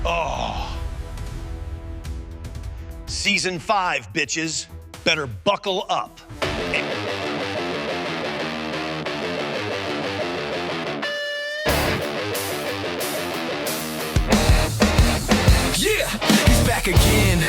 Oh. Season 5, bitches. Better buckle up. Yeah, he's back again.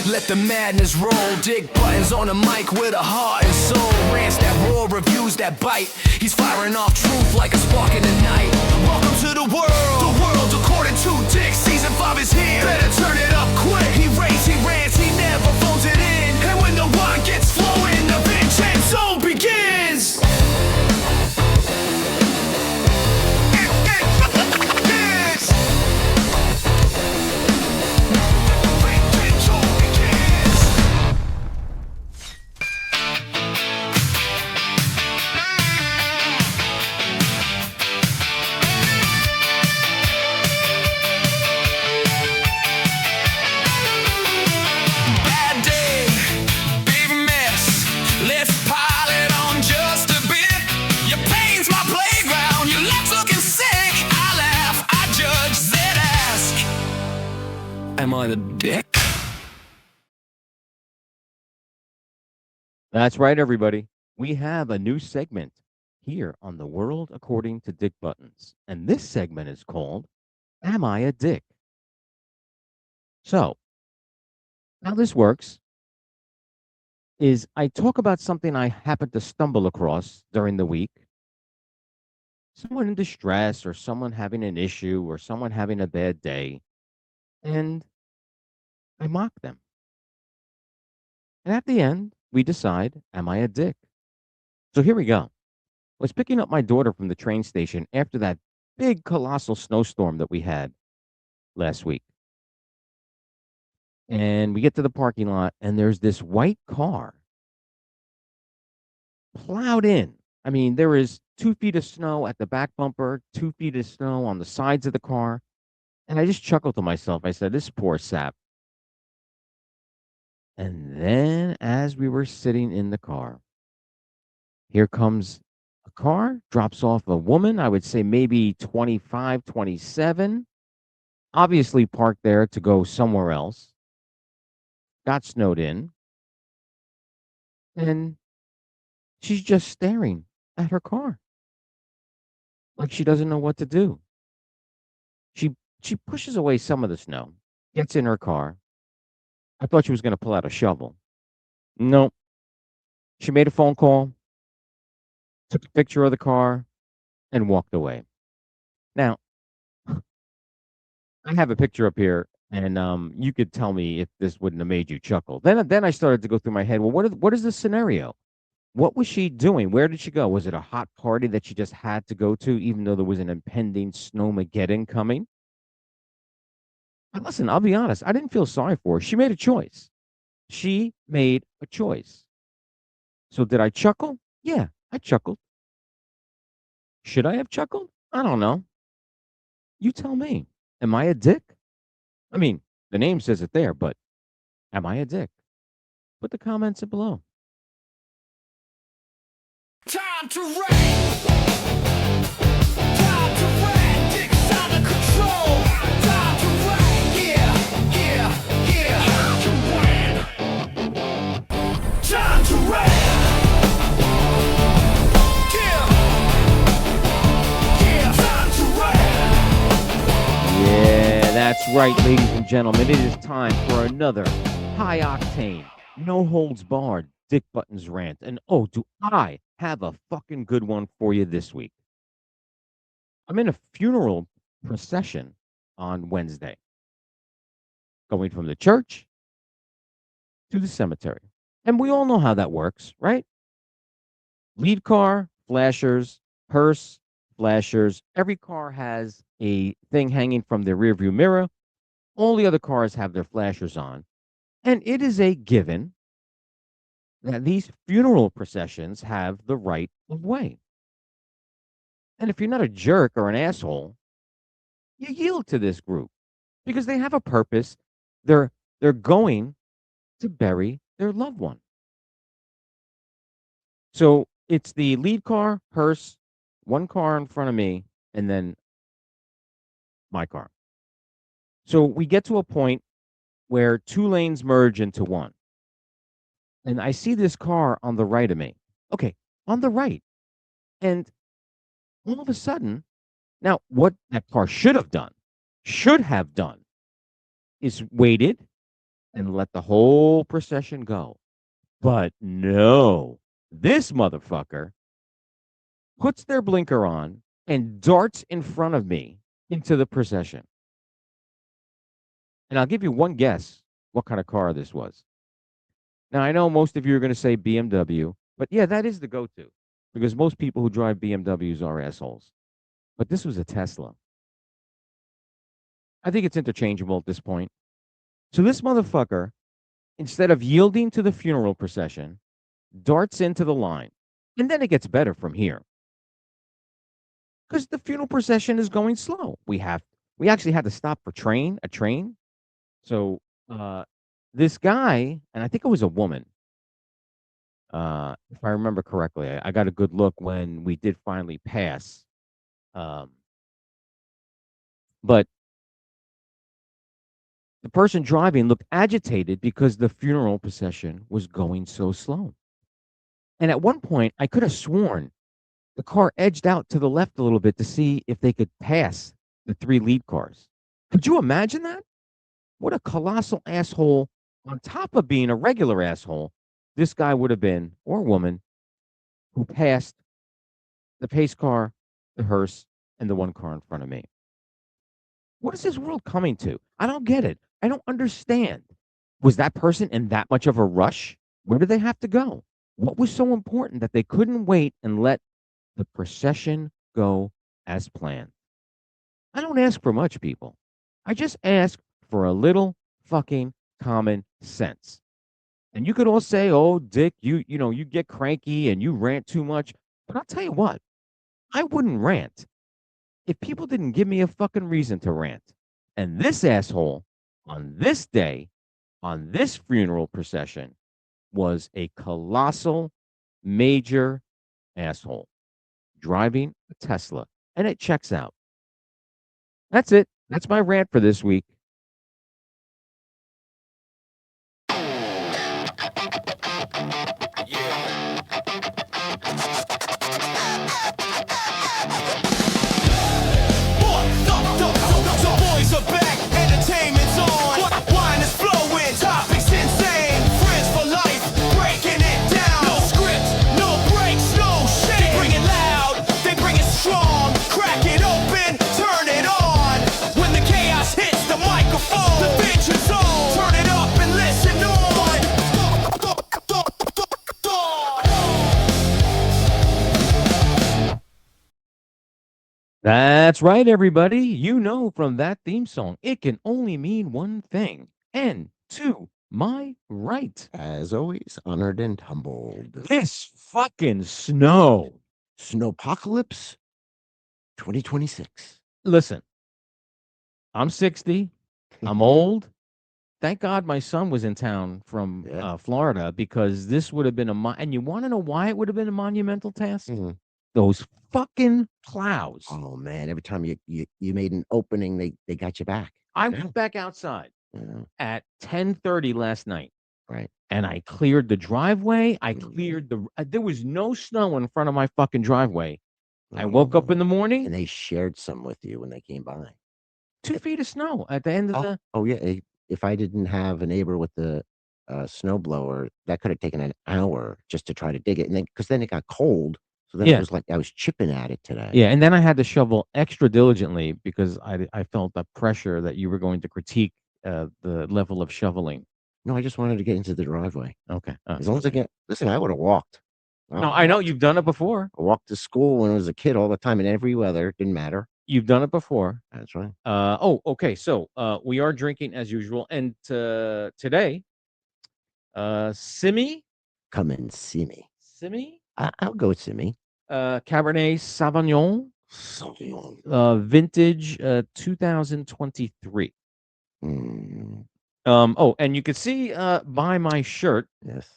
Let the madness roll. Dick Buttons on the mic with a heart and soul. Rants that roar, reviews that bite. He's firing off truth like a spark in the night. Welcome to the world according to Dick. Season 5 is here. Better turn it up quick. He raves, he rants, he never phones it in. And when the wine gets flowing, the Vincenzone begins. Am I the dick? That's right, everybody. We have a new segment here on The World According to Dick Buttons. And this segment is called Am I a Dick? So, how this works is I talk about something I happen to stumble across during the week. Someone in distress, or someone having an issue, or someone having a bad day. And I mock them. And at the end, we decide, am I a dick? So here we go. I was picking up my daughter from the train station after that big, colossal snowstorm that we had last week. And we get to the parking lot, and there's this white car plowed in. I mean, there is 2 feet of snow at the back bumper, 2 feet of snow on the sides of the car. And I just chuckled to myself. I said, this poor sap. And then as we were sitting in the car, here comes a car, drops off a woman, I would say maybe 25, 27, obviously parked there to go somewhere else, got snowed in, and she's just staring at her car like she doesn't know what to do. She pushes away some of the snow, gets in her car. I thought she was going to pull out a shovel. Nope. She made a phone call, took a picture of the car, and walked away. Now, I have a picture up here, and you could tell me if this wouldn't have made you chuckle. Then I started to go through my head. Well, what is the scenario? What was she doing? Where did she go? Was it a hot party that she just had to go to, even though there was an impending snowmageddon coming? And listen, I'll be honest. I didn't feel sorry for her. She made a choice. She made a choice. So did I chuckle? Yeah, I chuckled. Should I have chuckled? I don't know. You tell me. Am I a dick? I mean, the name says it there, but am I a dick? Put the comments below. Time to rant. Time to rant. Dick's out of control. Time to rant. Yeah. Time to rant. Yeah. Time to rant. Yeah, that's right, ladies and gentlemen. It is time for another high octane, no holds barred Dick Buttons rant. And oh, do I have a fucking good one for you this week. I'm in a funeral procession on Wednesday, going from the church to the cemetery. And we all know how that works, right? Lead car, flashers, hearse, flashers. Every car has a thing hanging from their rearview mirror. All the other cars have their flashers on. And it is a given that these funeral processions have the right of way. And if you're not a jerk or an asshole, you yield to this group because they have a purpose. They're going to bury their loved one. So it's the lead car, hearse, one car in front of me, and then my car. So we get to a point where two lanes merge into one. And I see this car on the right of me. Okay, on the right. And all of a sudden, now what that car should have done, is waited and let the whole procession go. But no, this motherfucker puts their blinker on and darts in front of me into the procession. And I'll give you one guess what kind of car this was. Now, I know most of you are going to say BMW, but yeah, that is the go to because most people who drive BMWs are assholes. But this was a Tesla. I think it's interchangeable at this point. So this motherfucker, instead of yielding to the funeral procession, darts into the line. And then it gets better from here. Because the funeral procession is going slow. We actually had to stop for a train. So this guy, and I think it was a woman, if I remember correctly, I got a good look when we did finally pass. But the person driving looked agitated because the funeral procession was going so slow. And at one point, I could have sworn the car edged out to the left a little bit to see if they could pass the three lead cars. Could you imagine that? What a colossal asshole on top of being a regular asshole this guy would have been, or woman, who passed the pace car, the hearse, and the one car in front of me. What is this world coming to? I don't get it. I don't understand. Was that person in that much of a rush? Where did they have to go? What was so important that they couldn't wait and let the procession go as planned? I don't ask for much, people. I just ask for a little fucking common sense. And you could all say, "Oh, Dick, you get cranky and you rant too much." But I'll tell you what, I wouldn't rant if people didn't give me a fucking reason to rant. And this asshole on this day, on this funeral procession, was a colossal, major asshole driving a Tesla. And it checks out. That's it. That's my rant for this week. Boys are back, entertainment's on. Wine is flowing, topics insane. Friends for life, breaking it down. No script, no breaks, no shame. They bring it loud, they bring it strong. Crack it open, turn it on. When the chaos hits the microphone, the Vincenzone. Turn it up and listen on. That's right, everybody. You know from that theme song, it can only mean one thing. And to my right, As always, honored and humbled. this fucking snow. Snowpocalypse 2026. Listen, I'm 60. I'm old. Thank God my son was in town from Yeah. Florida because this would have been and you want to know why it would have been a monumental task? Mhm. Those fucking plows. Oh man, every time you made an opening, they got you back. I went back outside Yeah, at 10:30 last night right. and I cleared the driveway. I Mhm. cleared there was no snow in front of my fucking driveway. I woke up in the And morning, they shared some with you when they came by. 2 feet of snow at the end of the. Oh yeah. If I didn't have a neighbor with the snow blower, that could have taken an hour just to try to dig it, and then because then it got cold, so then it Yeah. was like I was chipping at it today. Yeah, and then I had to shovel extra diligently because I felt the pressure that you were going to critique the level of shoveling. No, I just wanted to get into the driveway. Okay. As long as I get, listen, I would have walked. No, I know you've done it before. I walked to school when I was a kid all the time in every weather. Didn't matter. You've done it before. That's right. Oh, okay. So we are drinking as usual, and today, Come and see me. Simi, I'll go with Simi. Cabernet Sauvignon, Sauvignon. vintage 2023. Mm, Oh, and you can see by my shirt, yes.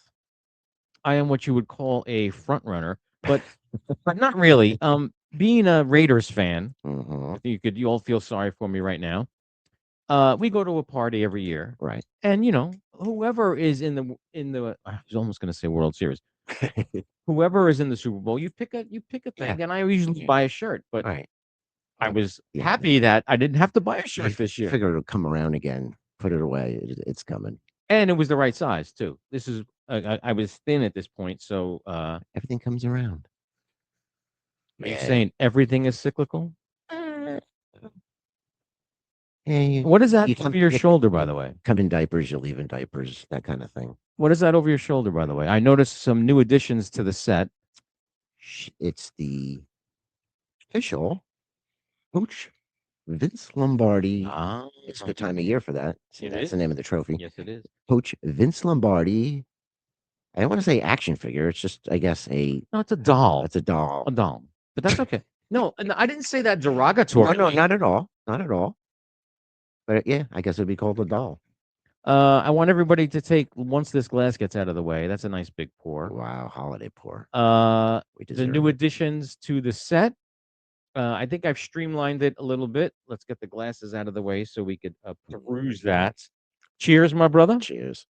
I am what you would call a front runner, but not really. Being a Raiders fan, Mm-hmm. I think you all feel sorry for me right now. We go to a party every year, Right. and whoever is I was almost going to say World Series, whoever is in the Super Bowl, you pick a Yeah. thing, and I usually buy a shirt. But Right. I was Yeah. happy that I didn't have to buy a I shirt this year, figure it'll come around again. Put it away. It's coming. and it was the right size too. This is I was thin at this point, so Everything comes around. are you saying everything is cyclical? Hey, What is that you over your shoulder, by the way? come in diapers, you leave in diapers, that kind of thing. What is that over your shoulder, by the way? I noticed some new additions to the set. It's the official Coach Vince Lombardi. Ah, It's a good time of year for that. See, It that's is. the name of the trophy. Yes, it is. Coach Vince Lombardi. I don't want to say action figure. It's just, I guess, No, it's a doll. it's a doll. A doll. But that's okay. No, and I didn't say that No, derogatory. no, not at all. Not at all. But yeah, I guess it'd be called a doll. I want everybody to take once this glass gets out of the way. That's a nice big pour. Wow, holiday pour. The We deserve new it. additions to the set. I think I've streamlined it a little bit. Let's get the glasses out of the way so we could peruse that. Cheers, my brother. Cheers.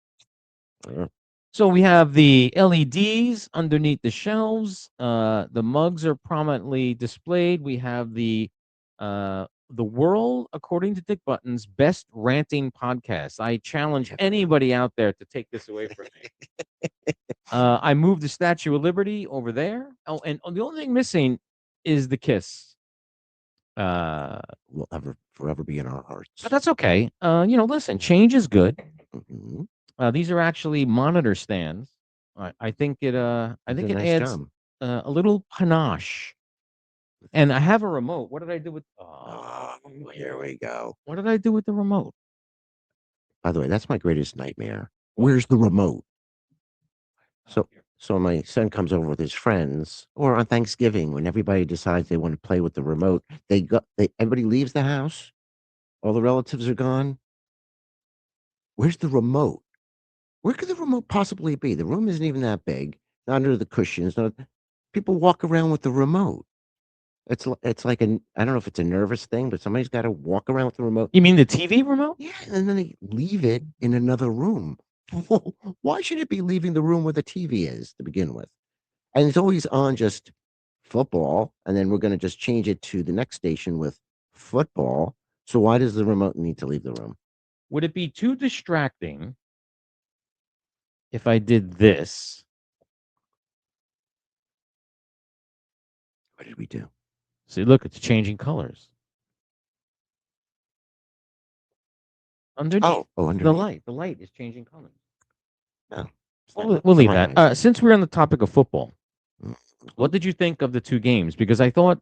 So we have the LEDs underneath the shelves. The mugs are prominently displayed. We have the world, according to Dick Button's, best ranting podcast. I challenge anybody out there to take this away from me. I moved the Statue of Liberty over there. Oh, and the only thing missing is the kiss. Will forever be in our hearts. But that's okay. Listen, change is good. Mhm. These are actually monitor stands. I think it You did a it nice adds job. a little panache. And I have a remote. What did I do with Oh, here we go. what did I do with the remote? By the way, that's my greatest nightmare. Where's the remote? So my son comes over with his friends, or on Thanksgiving when everybody decides they want to play with the remote, everybody leaves the house, all the relatives are gone. Where's the remote? Where could the remote possibly be? The room isn't even that big. Not under the cushions. People walk around with the remote. It's like I don't know if it's a nervous thing, but somebody's got to walk around with the remote. You mean the TV remote? Yeah, and then they leave it in another room. Why should it be leaving the room where the TV is to begin with? And it's always on just football, and then we're going to just change it to the next station with football. So why does the remote need to leave the room? Would it be too distracting if I did this? What did we do? See, look, it's changing colors. Underneath the underneath. light is changing colors. No, We'll leave my that. eyes. Since we're on the topic of football, Mm. what did you think of the two games? Because I thought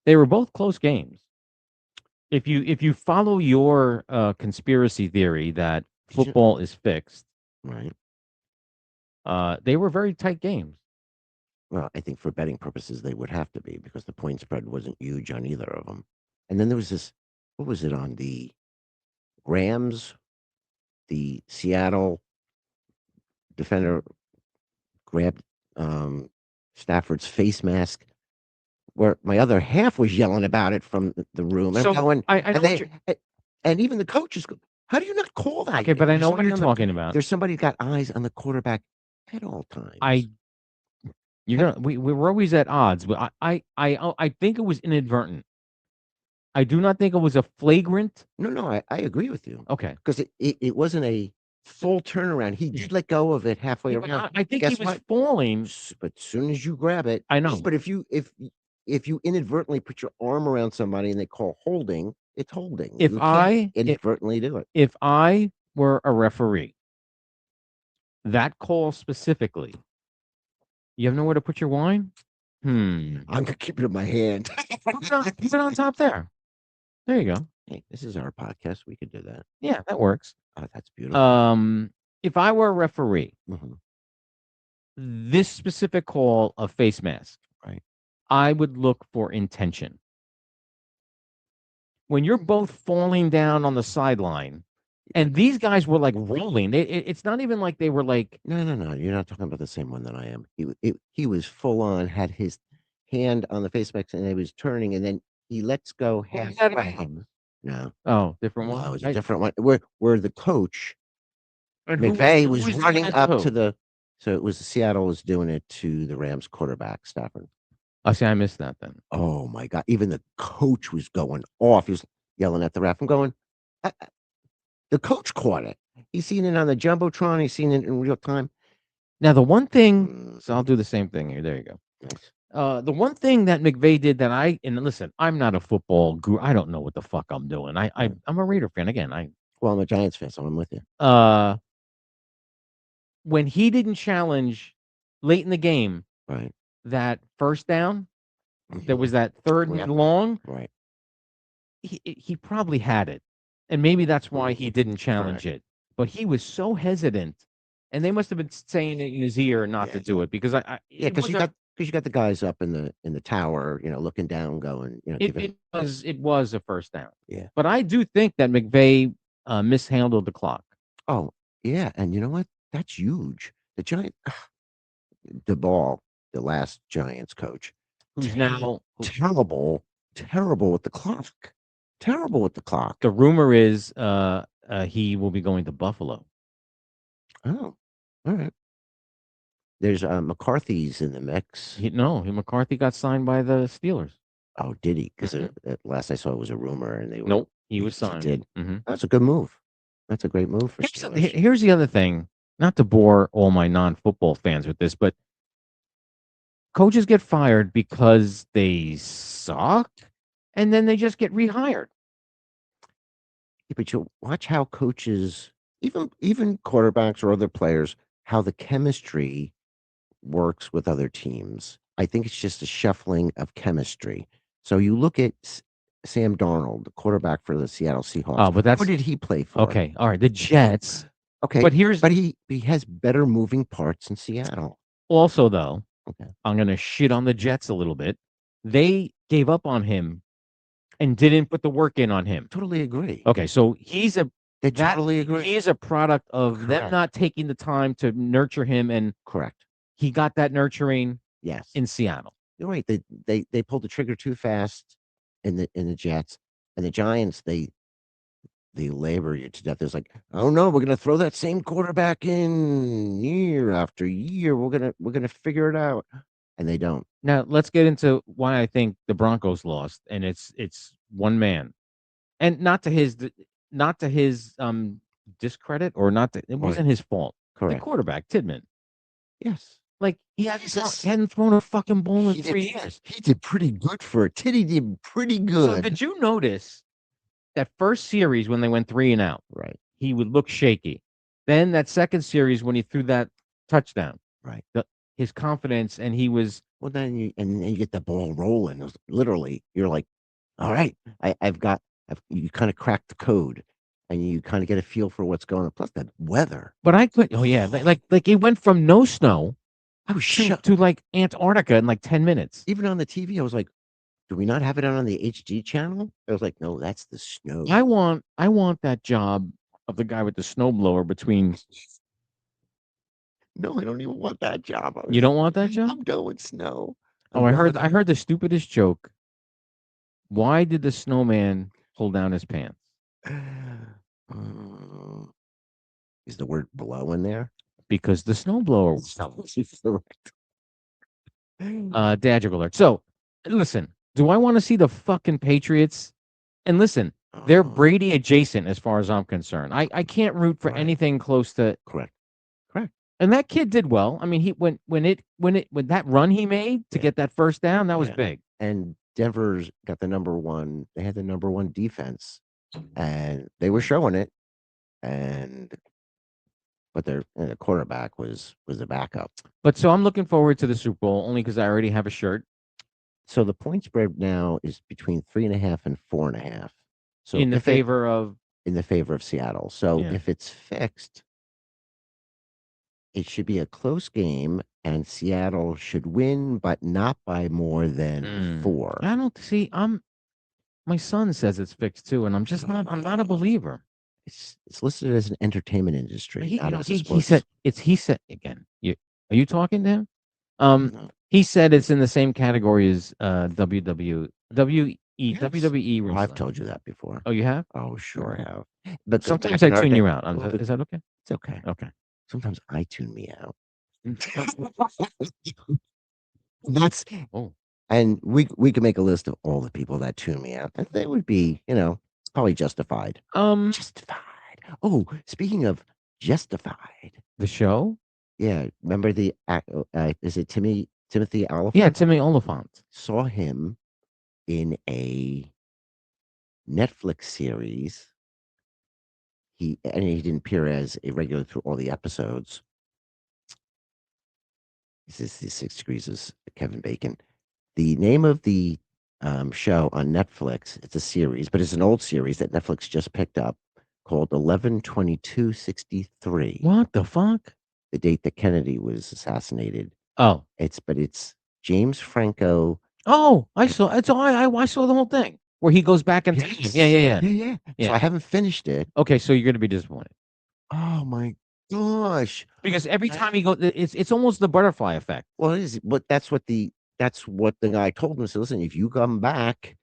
they were both close games. If you follow your conspiracy theory that football is fixed, Right. they were very tight games. Well, I think for betting purposes, they would have to be because the point spread wasn't huge on either of them. And then there was this, what was it on the Rams? The Seattle defender grabbed Stafford's face mask, where my other half was yelling about it from the room. And So, I'm going, I know and, what and even the coaches go, how do you not call that? Okay, but I There's know what somebody you're on the- talking about. There's somebody got eyes on the quarterback at all times. We're always at odds, but I think it was inadvertent. I do not think it was a flagrant. No, I agree with you Okay. because it wasn't a full turnaround. He did let go of it halfway Yeah, but around. I think Guess he was what? falling. But as soon as you grab it, I know. But if you inadvertently put your arm around somebody and they call holding, it's holding. If You I- can't inadvertently do it. If I were a referee, that call specifically, you have nowhere to put your wine? I'm gonna keep it in my hand. Put it on top there. There you go. Hey, this is our podcast. We could do that. Yeah, that works. Oh, that's beautiful. If I were a referee, Mhm. this specific call of face mask, Right. I would look for intention. When you're both falling down on the sideline, and these guys were like rolling, it's not even like they were like. No. You're not talking about the same one that I am. He was full on, had his hand on the face mask, and he was turning, and then he lets go halfway. No, Oh, different no, one. it was a different one. Where the coach And McVay who was doing running that up to to who? the. So it was Seattle was doing it to the Rams quarterback Stafford. Oh, see, I missed that then. Oh my god! Even the coach was going off. He was yelling at the ref. I'm going. The coach caught it. He's seen it on the jumbotron. He's seen it in real time. Now, the one thing, Mm, so I'll do the same thing here. There you go. nice. The one thing that McVay did that and listen, I'm not a football guru. I don't know what the fuck I'm doing. I'm a Raider fan again. Well, I'm a Giants fan, so I'm with you. Uh, when he didn't challenge late in the game Right. that first down, there was Mhm. that third Yep. and long. Right. He probably had it, and maybe that's why he didn't challenge Correct. it. But he was so hesitant, and they must have been saying it in his ear not to do it because Yeah, it because was a you got the guys up in the tower, looking down, going, giving. it was a first down. Yeah. But I do think that McVay mishandled the clock. Oh, yeah, and you know what? That's huge. The Giant, the ball, the last Giants coach, Who's terrible, now who- terrible with the clock, terrible with the clock. the rumor is he will be going to Buffalo. Oh, all right. There's McCarthy's in the mix. No, McCarthy got signed by the Steelers. Oh, did he? Because Mhm. last I saw it was a rumor, and they were. Nope, he was He signed. did. Mhm. That's a good move. That's a great move for Here's the, Steelers. here's the other thing. Not to bore all my non-football fans with this, but coaches get fired because they suck, and then they just get rehired. Yeah, but you watch how coaches, even quarterbacks or other players, how the chemistry works with other teams. I think it's just a shuffling of chemistry. So you look at Sam Darnold, the quarterback for the Seattle Seahawks. Oh, but Who that's did he play for? okay. All right, the Jets. Okay, But here's but he has better moving parts in Seattle. also though, Okay, I'm gonna shit on the Jets a little bit. They gave up on him and didn't put the work in on him. totally agree. Okay, so They totally agree. he is a product of them Correct. not taking the time to nurture him, and Correct. he got that nurturing Yes, in Seattle. you're right. They pulled the trigger too fast in the Jets, and the Giants. They labor you to death. It's like, oh no, we're gonna throw that same quarterback in year after year. We're gonna figure it out, and they don't. Now let's get into why I think the Broncos lost, and it's one man, and not to his discredit, or not to, it Right. wasn't his fault. The Correct. quarterback Tidman, Yes. like he hadn't thrown a fucking ball in He 3 years. He did pretty good for a kid. He did pretty So good. did you notice that first series when they went 3-and-out? Right. He would look shaky. Then that second series when he threw that touchdown, Right. his confidence, and he was Well, then you get the ball rolling. It was literally, you're like, all right, you kind of crack the code, and you kind of get a feel for what's going on. Plus the weather. But I could, oh yeah, like it went from no snow I was to, shocked. to like Antarctica in like 10 minutes. Even on the TV, I was like, do we not have it on the HD channel? I was like, no, that's the snow. I want that job of the guy with the snowblower between. No, I don't even want that job. You don't want that job? I'm going snow. Oh, I heard the stupidest joke. Why did the snowman pull down his pants? Is the word blow in there? Because the snowblower was Correct. dad joke alert. So listen, do I want to see the fucking Patriots? And listen, they're Brady adjacent as far as I'm concerned. I can't root for Right. anything close to. Correct. And that kid did well. I mean, he when that run he made to Yeah. get that first down, that was Yeah. big. And Denver's got the number one. They had the number one defense, and they were showing it. But their quarterback was a backup. But so I'm looking forward to the Super Bowl only because I already have a shirt. So the point spread now is between 3.5 and 4.5. So in the favor of Seattle. So Yeah. if it's fixed, it should be a close game, and Seattle should win, but not by more than 4. I don't see. My son says it's fixed too, and I'm just not. I'm not a believer. It's listed as an entertainment industry, He, not as a he sports. said he said again. Are you talking to him? No. He said it's in the same category as Yes. WWE Oh, wrestling. I've told you that before. Oh, you have? Oh, sure I have. But Sometimes back I in our tune day- you out. well, Is that okay? It's okay. Okay. Sometimes I tune me out. That's Oh, and we could make a list of all the people that tune me out, and they would be, probably justified. Justified. Oh, speaking of justified, the show? yeah, remember is it Timothy Yeah, Oliphant? Timmy Oliphant. Saw him in a Netflix series. He didn't appear as a regular through all the episodes. This is the 6 Degrees of Kevin Bacon. The name of the show on Netflix, it's a series, but it's an old series that Netflix just picked up called 11/22/63. What the fuck? The date that Kennedy was assassinated. Oh. It's James Franco. Oh, I saw it's all I saw the whole thing where he goes back in time. Yeah, yeah, Yeah. So yeah. I haven't finished it. Okay, so you're gonna be disappointed. Oh my gosh. Because every time he goes, it's almost the butterfly effect. Well, it is, but that's what the guy told him. So listen, if you come back,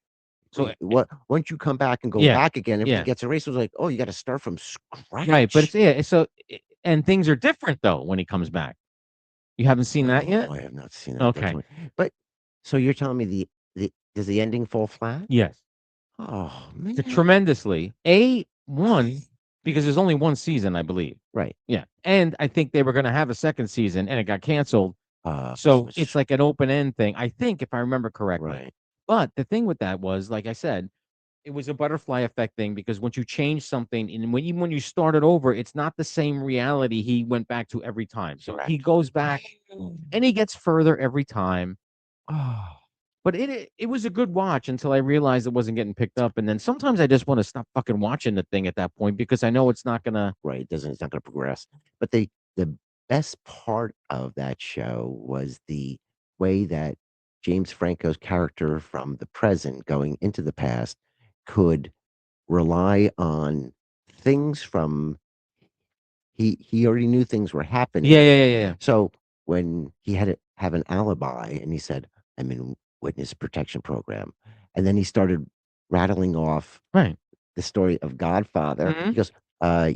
So what once you come back and go Yeah, back again, everything yeah. gets erased. It was like, oh, you got to start from scratch. Right, but and things are different though when he comes back. You haven't seen that yet? Oh, I have not seen that. Okay. But so you're telling me the does the ending fall flat? Yes. Oh man. Tremendously. One, because there's only one season, I believe. Right. Yeah. And I think they were gonna have a second season and it got canceled. So So it's like an open end thing, I think, if I remember correctly. right. But the thing with that was, like I said, it was a butterfly effect thing because once you change something and when you start it over, it's not the same reality he went back to every time. So he Correct. goes back and he gets further every time. Oh, But it was a good watch until I realized it wasn't getting picked up. And then sometimes I just want to stop fucking watching the thing at that point because I know it's not gonna. right. It's not going to progress. But the best part of that show was the way that James Franco's character from the present going into the past could rely on things from he already knew things were happening. Yeah. So when he had to have an alibi and he said, I'm in witness protection program. And then he started rattling off Right. the story of Godfather. Mhm. He goes,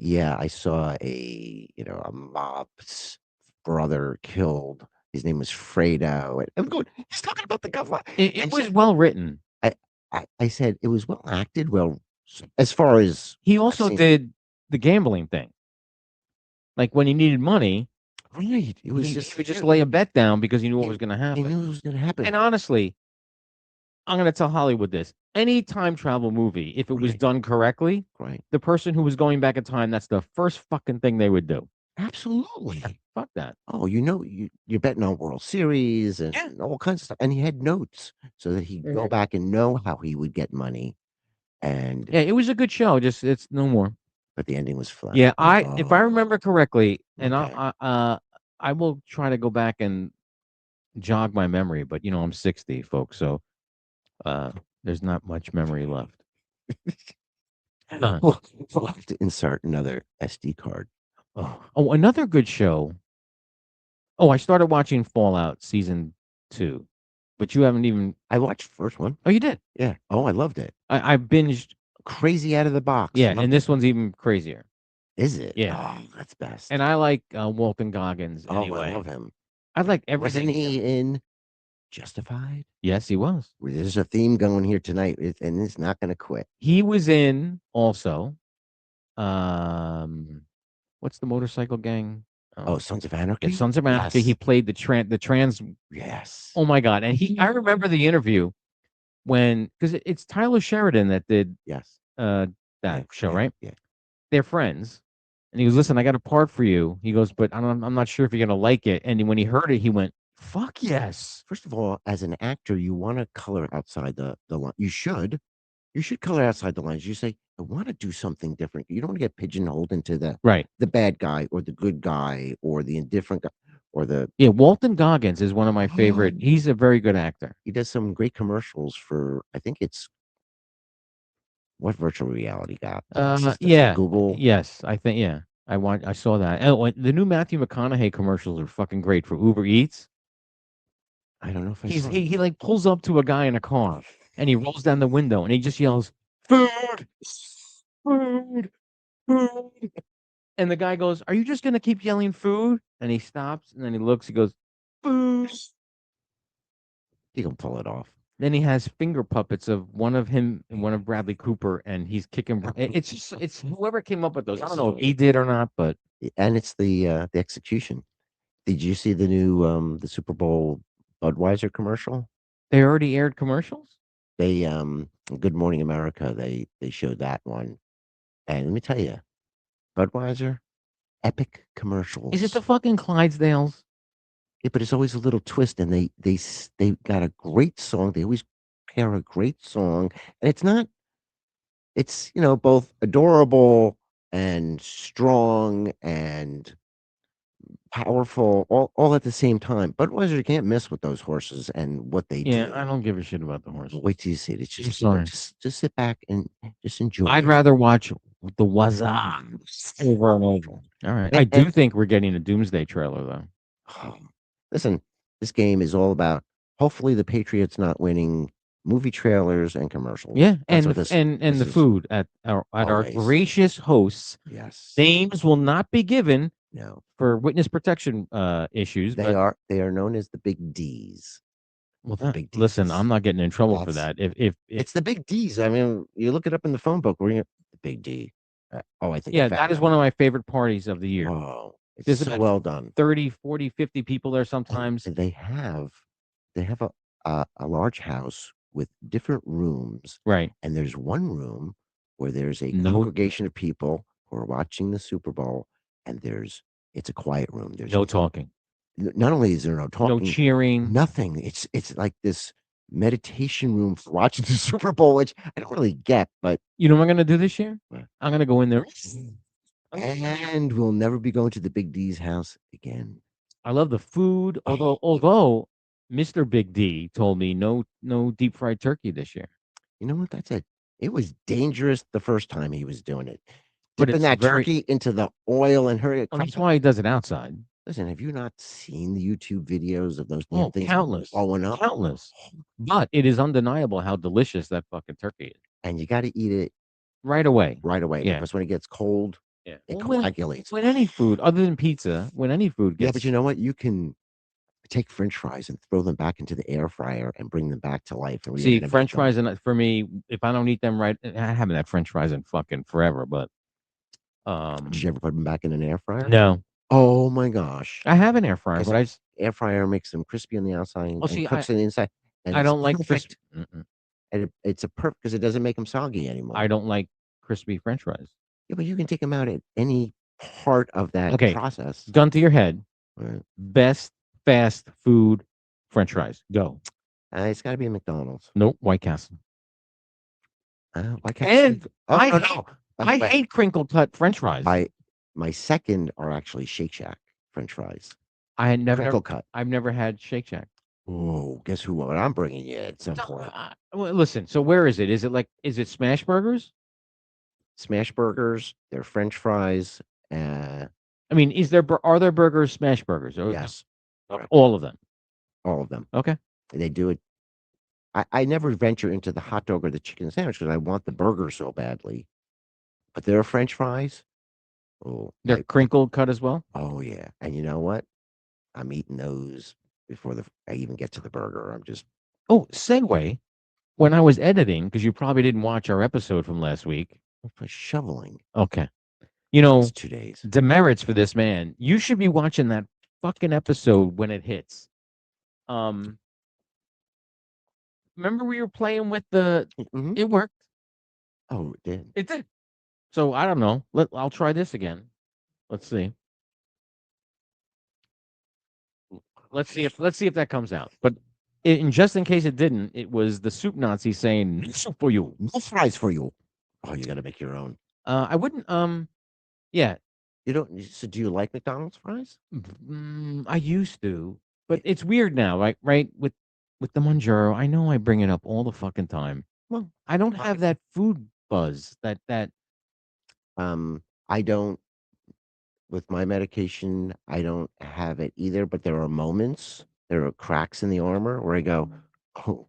yeah, I saw a mob's brother killed. His name was Fredo. And I'm going, he's talking about the Godfather. It was well written. I said it was well acted. Well, as far as He also seen- did the gambling thing. Like when he needed money, right. It was he just would just lay a bet down because he knew what was going to he happen. knew it was going to happen. And honestly, I'm going to tell Hollywood this: any time travel movie, if it was Right. done correctly, Right. the person who was going back in time, that's the first fucking thing they would do. Absolutely. Fuck that. Oh, you're betting on World Series and Yeah. all kinds of stuff. And he had notes so that he'd go back and know how he would get money. And Yeah, it was a good show. Just it's no more. but the ending was flat. Yeah, if I Oh, remember correctly, and okay. I will try to go back and jog my memory, but I'm 60, folks, so there's not much memory left. We'll have to insert another SD card. Oh, another good show. Oh, I started watching Fallout season 2, but you haven't even. I watched the first one. Oh, you did? Yeah. Oh, I loved it. I binged. Crazy out of the box. Yeah, Loved and it. this one's even crazier. Is it? Yeah. Oh, that's best. And I like Walton Goggins Oh, anyway. I love him. I like everything. Wasn't he in Justified? Yes, he was. There's a theme going here tonight, and it's not going to quit. He was in also. What's the motorcycle gang? Oh, Sons of Anarchy. Yeah, Sons of Anarchy. Yes. He played the trans. Yes. Oh my god! And I remember the interview because it's Tyler Sheridan that did Yes. that Yeah, show, yeah, right? Yeah. They're friends, and he goes, "Listen, I got a part for you." He goes, "But I'm not sure if you're gonna like it." And when he heard it, he went, "Fuck yes!" First of all, as an actor, you want to color outside the line. You should. You should color outside the lines. You say, I want to do something different. You don't want to get pigeonholed into Right. the bad guy or the good guy or the indifferent guy or the. Yeah, Walton Goggins is one of my favorite. He's a very good actor. He does some great commercials for, I think it's what virtual reality got. Yeah. Google. Yes, I think, yeah. I saw that. Oh, and the new Matthew McConaughey commercials are fucking great for Uber Eats. I don't know if I He saw like pulls up to a guy in a car and he rolls down the window and he just yells, "Food, food, food!" And the guy goes, "Are you just gonna keep yelling food?" And he stops and then he looks. He goes, "Food." He can pull it off. Then he has finger puppets of one of him and one of Bradley Cooper, and he's kicking. It's just it's whoever came up with those. I don't know if he did or not, but And it's the execution. Did you see the new the Super Bowl Budweiser commercial? they already aired commercials. They Good Morning America, they showed that one. And let me tell you, Budweiser, epic commercials. Is it the fucking Clydesdales? Yeah, but it's always a little twist, and they got a great song. They always pair a great song, and it's not. It's both adorable and strong and powerful, all at the same time. Budweiser, you can't miss with those horses and what they Yeah, do. I don't give a shit about the horse. Wait till you see it. It's I'm just sorry. just sit back and just enjoy. I'd it. rather watch the Wazaa over and over. All right. I do think we're getting a Doomsday trailer though. Listen, this game is all about. Hopefully, the Patriots not winning movie trailers and commercials. Yeah, That's and what this the is. food at our Always. gracious hosts. Yes. Names will not be given No. for witness protection issues. They are known as the Big D's. Well, Big listen, Ds. I'm not getting in trouble for that. If It's the Big D's. I mean, you look it up in the phone book. The Big D. I think. yeah, that is one of my favorite parties of the year. Oh, it's There's so about well done. 30, 40, 50 people there sometimes. And they have a large house with different rooms. Right. And there's one room where there's a congregation of people who are watching the Super Bowl, and it's a quiet room. There's no talking. Not only is there no talking, no cheering, nothing. It's like this meditation room for watching the Super Bowl, which I don't really get, but you know what I'm gonna do this year? What? I'm gonna go in there. And we'll never be going to the Big D's house again. I love the food, although Mr. Big D told me no deep fried turkey this year. You know what? That's it. It was dangerous the first time he was doing it. But Dipping it's that very- turkey into the oil and hurry. Well, that's why he does it outside. Listen, have you not seen the YouTube videos of those damn Oh, things countless. blowing up? Countless. But it is undeniable how delicious that fucking turkey is. And you got to eat it Right away. right away. Yeah. Because when it gets cold, Yeah. it Well, coagulates. when any food, other than pizza, when any food Yeah, gets but you know what? You can take French fries and throw them back into the air fryer and bring them back to life. And see French fries, and for me, if I don't eat them right, I haven't had French fries in fucking forever. But did you ever put them back in an air fryer? no. Oh my gosh! I have an air fryer, but air fryer makes them crispy on the outside and see, cooks on the inside. And I don't like perfect. And it's a perfect because it doesn't make them soggy anymore. I don't like crispy French fries. Yeah, but you can take them out at any part of that process. Gun to your head. Right. Best fast food French fries. Go. It's got to be a McDonald's. Nope. White Castle. White Castle. And I hate crinkle cut French fries. My second are actually Shake Shack French fries. I had never crinkle cut. I've never had Shake Shack. Oh, guess what I'm bringing you at some point. Well, listen. So where is it? Is it Smash Burgers? Smash Burgers. They're French fries. I mean, are there burgers Smash Burgers? Yes. All of them. All of them. Okay. They do it. I never venture into the hot dog or the chicken sandwich because I want the burger so badly. But there are French fries. Oh, they're crinkle cut as well. Oh yeah, and you know what? I'm eating those before I even get to the burger. I'm just. Oh, segue. When I was editing, because you probably didn't watch our episode from last week. For shoveling. Okay. You know, it's 2 days. Demerits for this man. You should be watching that fucking episode when it hits. Remember we were playing with the. Mm-hmm. It worked. Oh, it did. It did. So I don't know. I'll try this again. Let's see. Let's see if that comes out. But just in case it didn't, it was the soup Nazi saying "No soup for you, no fries for you." Oh, you got to make your own. I wouldn't. Yeah. You don't. So, do you like McDonald's fries? I used to, but it's weird now. Like right with the Monjaro, I know I bring it up all the fucking time. Well, I don't have that food buzz. That. I don't. With my medication, I don't have it either. But there are moments, there are cracks in the armor where I go, "Oh,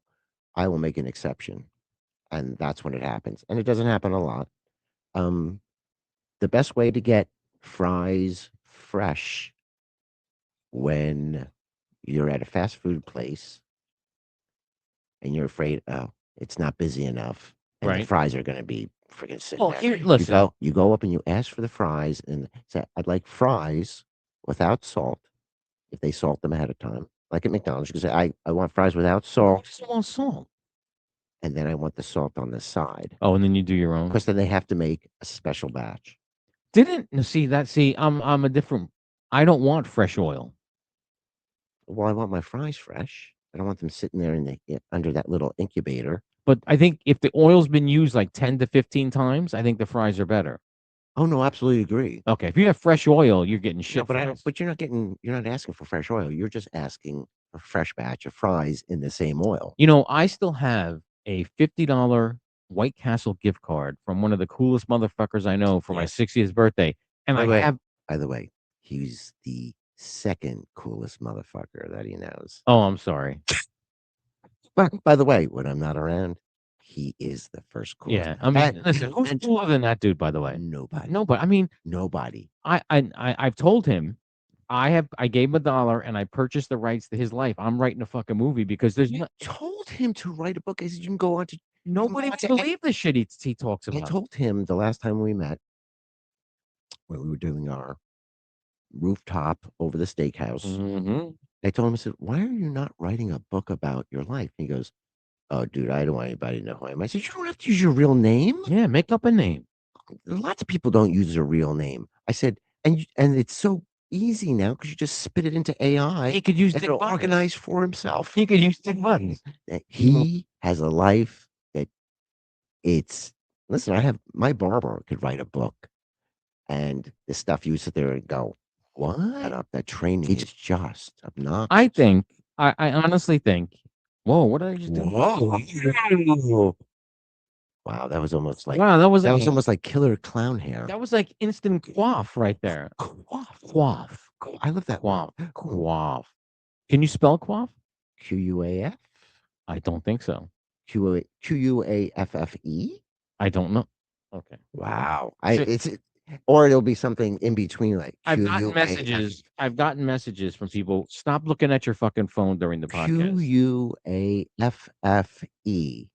I will make an exception, and that's when it happens. And it doesn't happen a lot. Um, the best way to get fries fresh when you're at a fast food place and you're afraid, oh, it's not busy enough, and the Right. fries are going to be freaking sitting Well, there. here, listen. You go up and you ask for the fries and say, I'd like fries without salt. If they salt them ahead of time, like at McDonald's, you can say, I want fries without Who salt, doesn't want salt? and then I want the salt on the side. Oh, and then you do your own. Because then they have to make a special batch. Didn't see that? See, I'm a different. I don't want fresh oil. Well, I want my fries fresh. I don't want them sitting there under that little incubator. But I think if the oil's been used like 10 to 15 times, I think the fries are better. Oh no, absolutely agree. Okay, if you have fresh oil, you're getting shit. No, but you're not asking for fresh oil. You're just asking for a fresh batch of fries in the same oil. You know, I still have a $50 White Castle gift card from one of the coolest motherfuckers I know for my 60th birthday. And By the way, he's the second coolest motherfucker that he knows. Oh, I'm sorry. But by the way, when I'm not around, he is the first coolest. Yeah, I mean, listen, who's cooler than that dude, by the way? Nobody. No, but I mean, Nobody. I've told him I gave him $1 and I purchased the rights to his life. I'm writing a fucking movie because there's You told him to write a book. I said you can go on to. nobody on would to believe the shit he talks I about. told him the last time we met, when we were doing our rooftop over the steakhouse, Mhm. I told him, I said, why are you not writing a book about your life? And he goes, oh, dude, I don't want anybody to know who I am. I said, you don't have to use your real name. Yeah, make up a name. Lots of people don't use their real name. I said, and it's so easy now because you just spit it into AI. He could use and Dick it'll Buttons. organize for himself. He could use Dick Buttons. He has a life that listen, I have my barber could write a book, and the stuff you sit there and go, what? That training is just obnoxious. I honestly think, whoa, what did I just do? Whoa. Wow, that was almost like Wow, that was almost like killer clown hair. that was like instant quaff right there. Quaff. I love that Quaff. word. Quaff. Can you spell quaff? QUAF? I don't think so. QUAFFE? I don't know. Okay. Wow. So- Or it'll be something in between, like I've gotten messages. I've gotten messages from people. Stop looking at your fucking phone during the podcast. QUAFFE.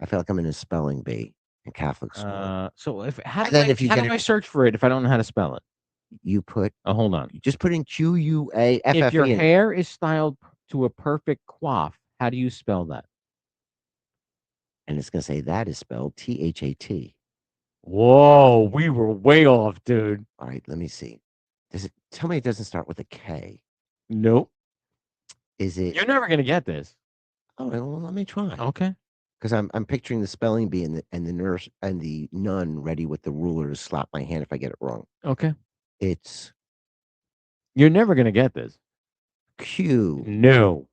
I feel like I'm in a spelling bee in Catholic school. So And then if you how get do it- I search for it if I don't know how to spell it? You put Oh, hold on. just put in QUAFFE. If your hair is styled to a perfect coif, how do you spell that? And it's gonna say that is spelled THAT. Whoa, we were way off, dude. All right, let me see. Does it tell me it doesn't start with a K? Nope. Is it? You're never gonna get this. Oh, well, let me try. Okay. Because I'm picturing the spelling bee and the nurse and the nun ready with the ruler to slap my hand if I get it wrong. Okay. It's You're never gonna get this. Q. No.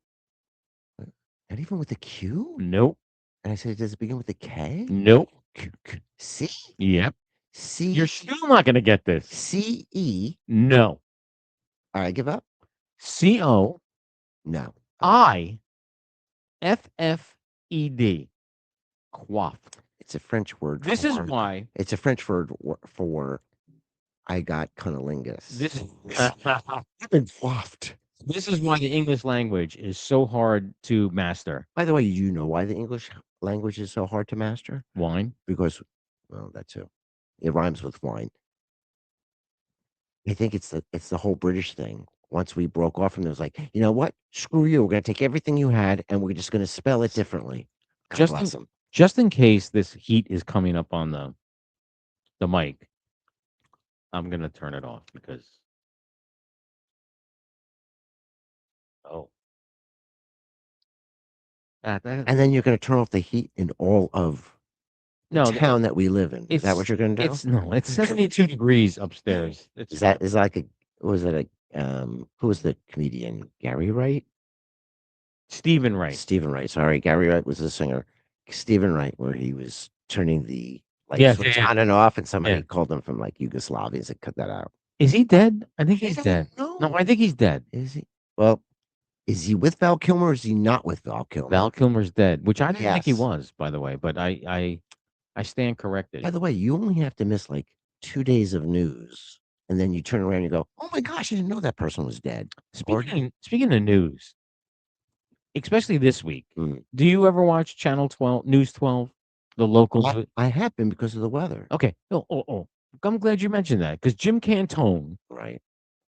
Not even with a Q? Nope. And I said, does it begin with a K? Nope. C? Yep. C? You're still not gonna get this. CE? No. All right, give up? COIFFED. No. Quaff. It's a French word. This is why. It's a French word for I got cunnilingus. This I've been quaffed. This is why the English language is so hard to master. By the way, you know why the English language is so hard to master? Wine. Because, well, that too. It rhymes with wine. I think it's the whole British thing. Once we broke off from it, it was like, you know what? Screw you. We're gonna take everything you had and we're just gonna spell it differently. God bless them. Just in case this heat is coming up on the mic, I'm gonna turn it off because And then you're gonna turn off the heat in all of the town that we live in. Is that what you're gonna do? It's 72 degrees upstairs. Is like was it who was the comedian? Gary Wright? Stephen Wright. Stephen Wright. Sorry, Gary Wright was the singer. Stephen Wright, where he was turning the light switch on and off, and somebody called him from like Yugoslavia and said, "Cut that out." Is he dead? I think he's dead. No, I think he's dead. Is he? Well, Is he with Val Kilmer or is he not with Val Kilmer? Val Kilmer's dead, which I didn't think he Yes. was, by the way, but I stand corrected. By the way, you only have to miss like 2 days of news, and then you turn around and you go, "Oh my gosh, I didn't know that person was dead." Speaking of news, especially this week, Mm. do you ever watch Channel 12, News 12, the local? I have been because of the weather. Okay. Oh. I'm glad you mentioned that because Jim Cantone Right.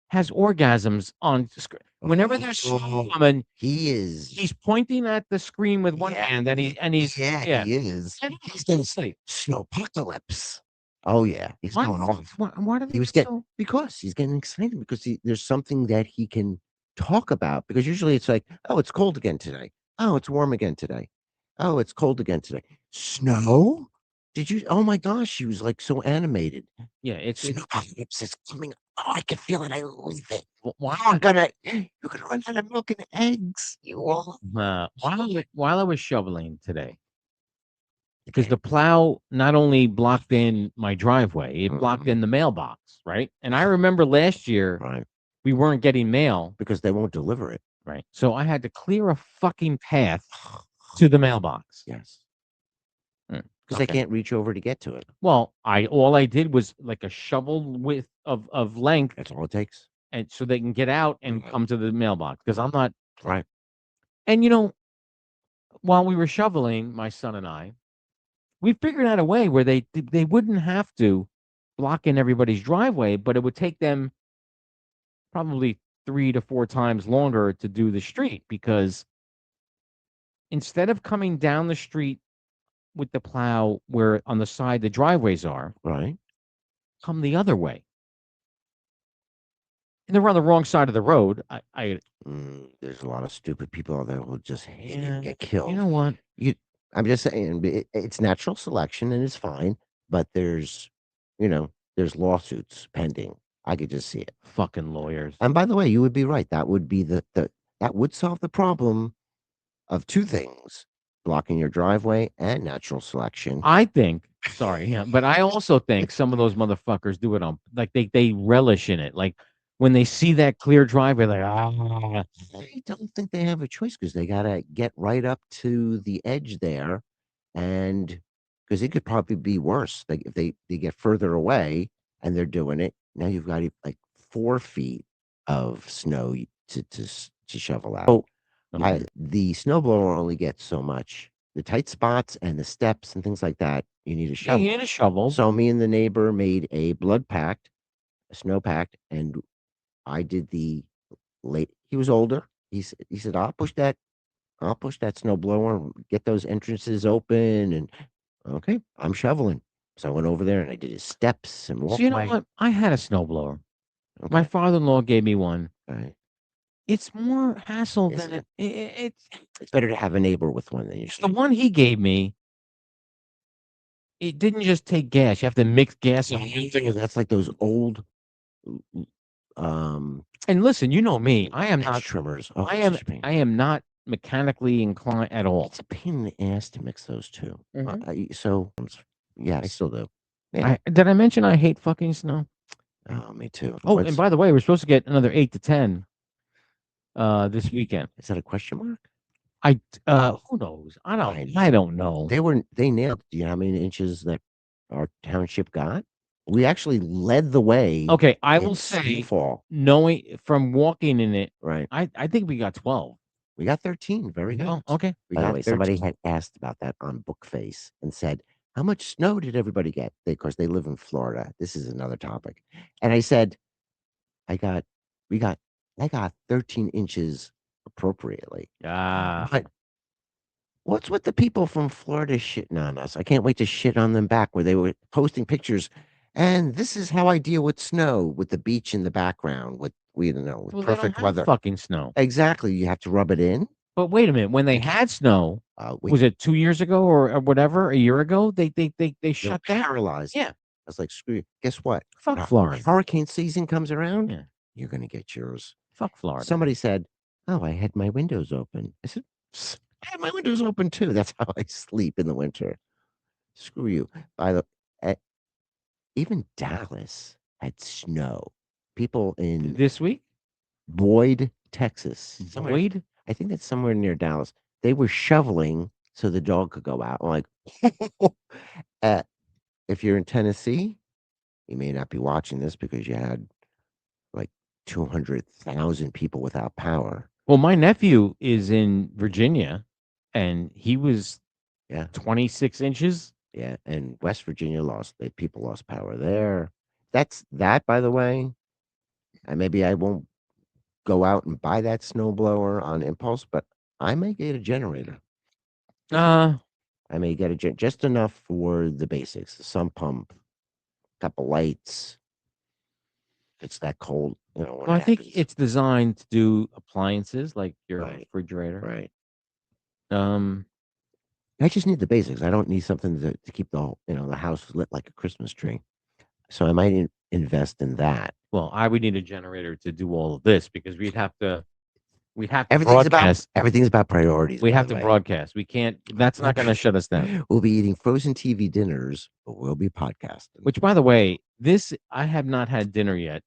has orgasms on screen. Whenever there's snow coming, he's pointing at the screen with one hand, and he's Yeah, he is. And He's gonna say snowpocalypse. Oh yeah, he's going off. Why do He they was get getting because he's getting excited because there's something that he can talk about. Because usually it's like, oh, it's cold again today. Oh, it's warm again today. Oh, it's cold again today. Snow? Did you? Oh my gosh, she was like so animated. Yeah, it's Snowpocalypse is coming. Oh, I can feel it. I love it. why You're gonna run out of milk and eggs. You will. while I was shoveling today, because Okay. the plow not only blocked in my driveway, it blocked Mhm. in the mailbox, right? And I remember last year Right. we weren't getting mail, Because they won't deliver it. right? So I had to clear a fucking path to the mailbox. Yes. Mm, Because they okay. can't reach over to get to it. Well, all I did was like a shovel width of length, That's all it takes. and so they can get out and Right. come to the mailbox because I'm not. Right. And while we were shoveling, my son and I, we figured out a way where they wouldn't have to block in everybody's driveway, but it would take them probably 3 to 4 times longer to do the street because instead of coming down the street with the plow where on the side the driveways are, Right. come the other way. And they're on the wrong side of the road. There's a lot of stupid people out there who will just hit it Yeah, and get killed. you know what? I'm just saying, it's natural selection and it's fine, but there's lawsuits pending. I could just see it. Fucking lawyers. And by the way, you would be right. That would be that would solve the problem of two things: blocking your driveway and natural selection. I think, sorry, yeah, but I also think some of those motherfuckers do it on like they relish in it. Like when they see that clear driveway, like I don't think they have a choice because they gotta get right up to the edge there, and because it could probably be worse. Like if they get further away and they're doing it, now you've got like 4 feet of snow to shovel out. Oh, the snowblower only gets so much. The tight spots and the steps and things like that, you need a yeah, shovel. you need a shovel. So me and the neighbor made a blood pact, a snow pact, and I did the late. He was older. He said, I'll push that snow blower and get those entrances open." And okay, I'm shoveling. So I went over there and I did his steps and So you know walkway. what? I had a snowblower. My Okay. father-in-law gave me one. Right. It's more hassle Isn't than it's It's better to have a neighbor with one than the usually. one he gave me. It didn't just take gas. You have to mix gas and That's like those old um And listen, you know me. I am hedge not. trimmers. Oh, I it's am. such a pain. I am not mechanically inclined at all. It's a pain in the ass to mix those two. Mhm. So yeah, I still do. Yeah. Did I mention I hate fucking snow? Oh, me too. Oh, and by the way, we're supposed to get another 8 to 10 this weekend. Is that a question mark? Who knows? I don't know. They nailed. Do you know how many inches that our township got? We actually led the way. Okay, I in will say, snowfall. knowing from walking in it, Right. I think we got 12. We got 13. Very good. Oh, okay. By the way, somebody had asked about that on Bookface and said, "How much snow did everybody get?" Of course, they live in Florida. This is another topic. And I said, I got, we got, I got 13 inches appropriately. Ah, But what's with the people from Florida shitting on us? I can't wait to shit on them back where they were posting pictures. And this is how I deal with snow with the beach in the background with we don't know with well, they don't perfect have weather. fucking snow. Exactly. You have to rub it in. But wait a minute, when they had snow, was it 2 years ago or whatever, a year ago? They shut down. Paralyzed. Yeah. I was like, screw you. Guess what? Fuck When Florida. hurricane season comes around, Yeah. you're gonna get yours. Fuck Florida. Somebody said, "Oh, I had my windows open." I said, "I had my windows open too. That's how I sleep in the winter." Screw you. By the eh, even Dallas had snow. People in This week? Boyd, Texas. Somewhere, Boyd? I think that's somewhere near Dallas. They were shoveling so the dog could go out. I'm like, uh, if you're in Tennessee, you may not be watching this because you had like 200,000 people without power. Well, my nephew is in Virginia, and he was Yeah. 26 inches. Yeah. And West Virginia people lost power there. That's that, by the way. And maybe I won't go out and buy that snowblower on impulse, but I may get a generator. Uh, I may get just enough for the basics, the sump pump, couple lights. It's that cold, when well, I it think happens. it's designed to do appliances like your Right. refrigerator. Right. Um, I just need the basics. I don't need something to keep the house lit like a Christmas tree. So I might invest in that. well, I would need a generator to do all of this because we'd have to Everything's broadcast. about priorities. We by have the to way. broadcast. We can't. That's not going to shut us down. We'll be eating frozen TV dinners, but we'll be podcasting. Which, by the way, this I have not had dinner yet.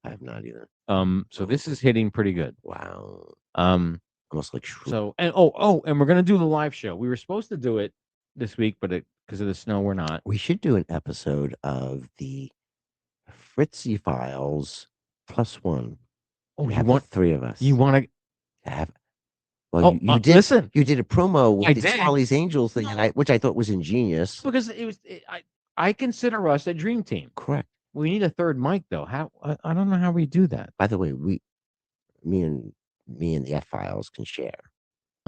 I have not either. So this is hitting pretty good. Wow. Almost like so. And and we're gonna do the live show. We were supposed to do it this week, but because of the snow, we're not. We should do an episode of the Fritzy Files +1. Oh, have the three of us. You want to have? Well, you did. Listen, you did a promo with I the did. Charlie's Angels thing, which I thought was ingenious. Because I consider us a dream team. Correct. We need a third mic, though. How I don't know how we do that. By the way, me and the F Files can share.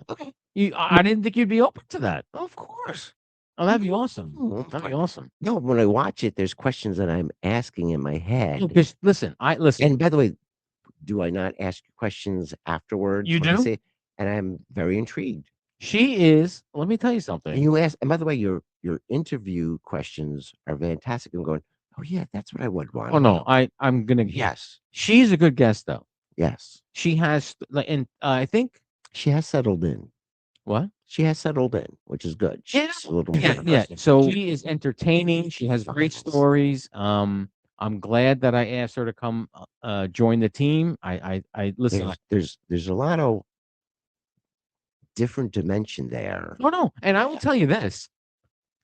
Okay. I didn't think you'd be open to that. Of course. Oh, that'd be awesome. Oh, That'd be awesome. No, when I watch it, there's questions that I'm asking in my head. Because listen. And by the way, do I not ask questions afterwards? You when I do? say, and I'm very intrigued. She is. Let me tell you something. And you ask, and by the way, your interview questions are fantastic. I'm going, oh yeah, that's what I would want. Oh no, I'm gonna. Yes, she's a good guest though. yes, She has, and I think she has settled in. What? She has settled in, which is good. She's a little more yeah. So she is entertaining. She has great stories. I'm glad that I asked her to come join the team. I listen. There's a lot of different dimension there. Oh no, and I will tell you this: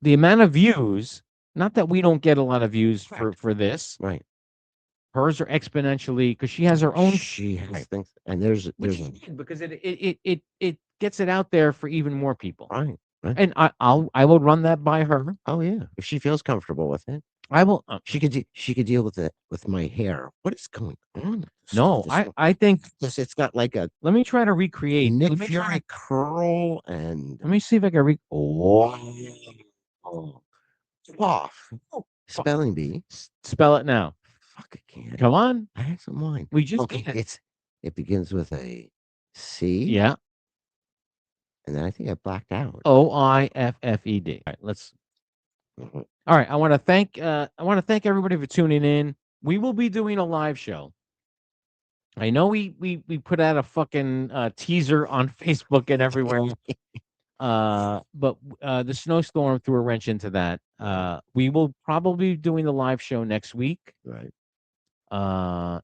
the amount of views. Not that we don't get a lot of views for this. Right. Hers are exponentially because she has her own. She has things, and there's because it gets it out there for even more people. Right. And I will run that by her. Oh yeah, if she feels comfortable with it, I will. She could deal with it with my hair. What is going on? No, I think it's got like a. Let me try to recreate Nick Fury curl and. Let me see if I can Off. Spelling bee. Spell it now. Fuck, I can't. Come on. I have some wine. We just did it. It begins with a C. Yeah. And then I think I blacked out. OIFFED. All right, let's. All right, I want to thank everybody for tuning in. We will be doing a live show. I know we put out a fucking teaser on Facebook and everywhere. But the snowstorm threw a wrench into that. We will probably be doing the live show next week. Right.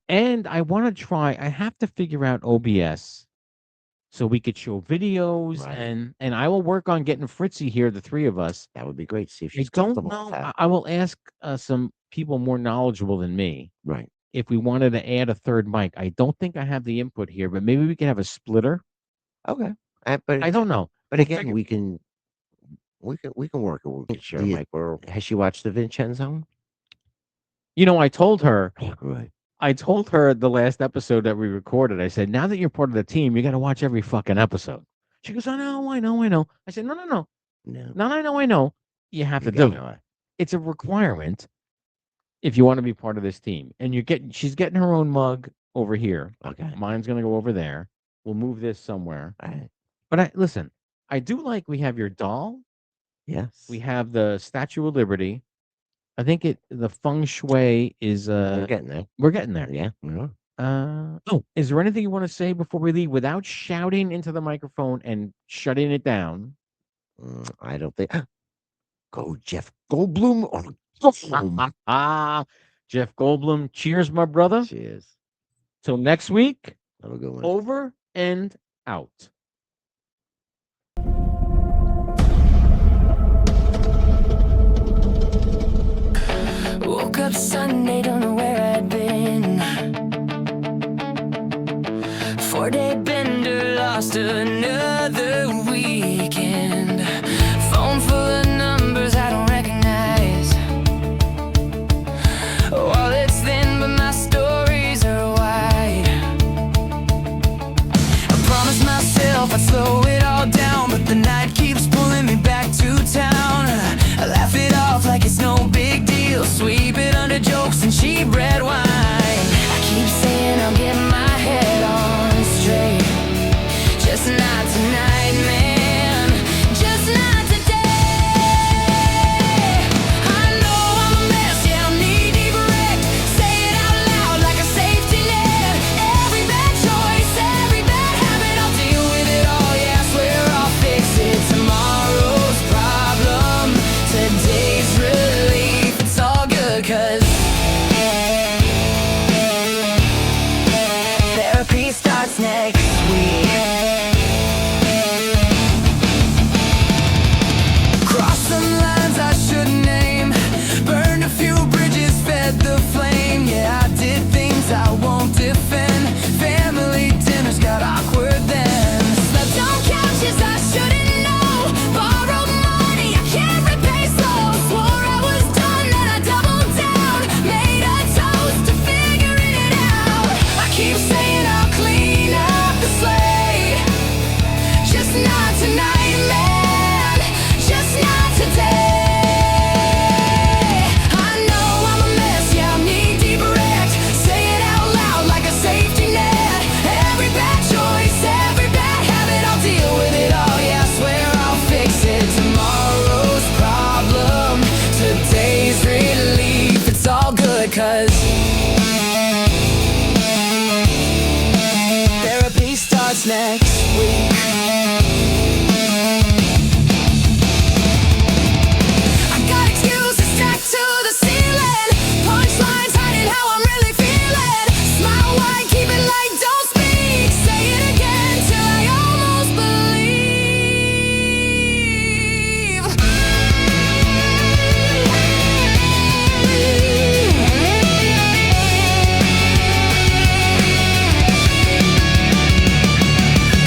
And I want to try. I have to figure out OBS so we could show videos, and I will work on getting Fritzy here, the three of us. That would be great. See if she's comfortable with that. I will ask some people more knowledgeable than me. Right. If we wanted to add a third mic, I don't think I have the input here, but maybe we can have a splitter. Okay. But I don't know. But again, we can work it. We can share a mic. Has she watched the Vincenzone? I told her. Right. I told her the last episode that we recorded. I said, now that you're part of the team, you got to watch every fucking episode. She goes, I know. I said, no. I know. You have to do it. It's a requirement if you want to be part of this team. And she's getting her own mug over here. Okay. Mine's gonna go over there. We'll move this somewhere. All right. But listen, I do like we have your doll. Yes. We have the Statue of Liberty. I think the feng shui is we're getting there. We're getting there. Yeah. Is there anything you want to say before we leave without shouting into the microphone and shutting it down? I don't think. Go Jeff Goldblum or go home. Jeff Goldblum. Cheers, my brother. Cheers. Till next week. Have a good one. Over and out. Woke up Sunday, don't know where I'd been. 4-day bender, lost another weekend. Phone full of numbers I don't recognize. Wallet's thin, but my stories are wide. I promised myself I'd slow it all down, but the night keeps pulling me back to town. I laugh it off like it's no big deal, sweep it under jokes and cheap red wine. I keep saying I'll get my head on straight, just not tonight, man, just not today. I know I'm a mess, yeah, I'm knee-deep wrecked. Say it out loud like a safety net. Every bad choice, every bad habit, I'll deal with it all, yeah, I swear I'll fix it. Tomorrow's problem, today's relief, it's all good, 'cause therapy starts next week. Crossed some lines I shouldn't name, burned a few bridges, fed the flame. Yeah, I did things I won't defend. Family dinners got awkward then. Slept on couches I shouldn't know, borrowed money I can't repay, so swore I was done, then I doubled down, made a toast to figuring it out. I keep saying I'll clean up the slate, just not tonight, man, just not today. I know I'm a mess, yeah, I'm knee-deep wrecked. Say it out loud like a safety net. Every bad choice, every bad habit, I'll deal with it all, yeah, I swear I'll fix it. Tomorrow's problem, today's relief, it's all good, 'cause therapy starts next week. I got excuses stacked to the ceiling, punchlines hiding how I'm really feeling. Smile wide, keep it light, don't speak. Say it again till I almost believe.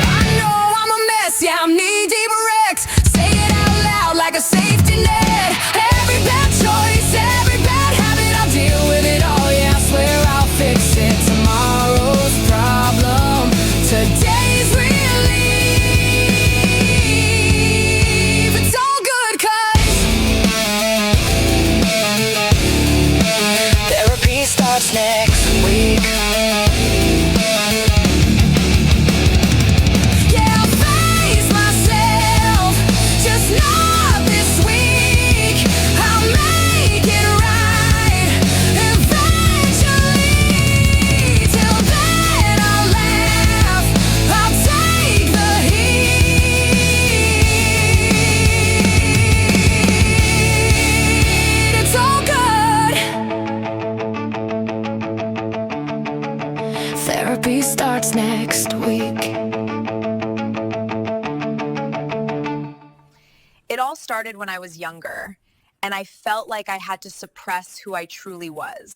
I know I'm a mess, yeah, I'm knee-deep wrecked. Say it out loud like a safety net. Every bad choice, every bad habit, I'll deal with it all, yeah, I swear I'll fix it. Tomorrow's problem, today's relief, it's all good, 'cause therapy starts next week. Yeah, I'll face myself, just not this week. I'll make it right eventually. Till then I'll laugh, I'll take the heat. It's all good. Therapy starts next week. It all started when I was younger, and I felt like I had to suppress who I truly was.